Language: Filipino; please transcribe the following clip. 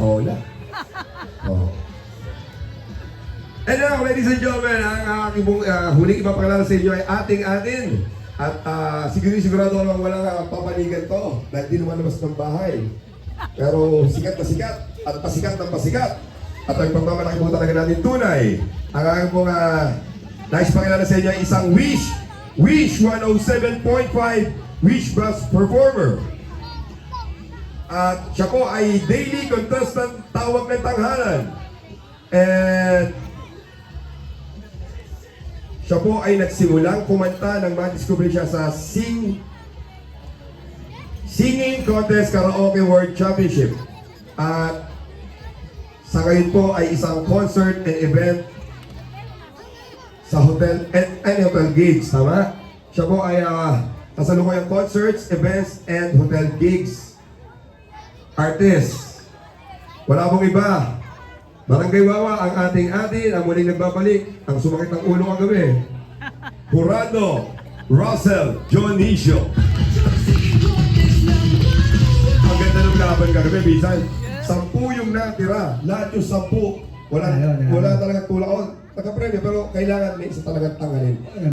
Paola. Oh. And now, ladies and gentlemen, ang aking huling ipapakilala sa inyo ay ating-atin. At sigurado naman walang papanigan to dahil di lumalabas ng bahay. Pero sikat na sikat at pasikat ng pasikat. At ang pagmamalaki po talaga natin tunay. Ang aking pong nais pakilala sa inyo ay isang Wish 107.5 Wish Bus Performer. At siya po ay daily contestant tawag ng tanghalan. And siya po ay nagsimulang kumanta nang ma-discover siya sa Singing Contest Karaoke World Championship. At sa ngayon po ay isang concert and event sa hotel and hotel gigs, tama? Siya po ay kasalukuyang concerts, events, and hotel gigs artist. Wala pong iba. Barangay Wawa ang ating-atin, ang muling nagbabalik, ang sumakit ng ulo kagabi. Jurado Russell Dionisio. Ang ganda ng laban kagabi, bisan. 10 yung natira, lahat yung 10. Wala talagang tulak. Nagka-premyo, pero kailangan may isa talagang tanggalin.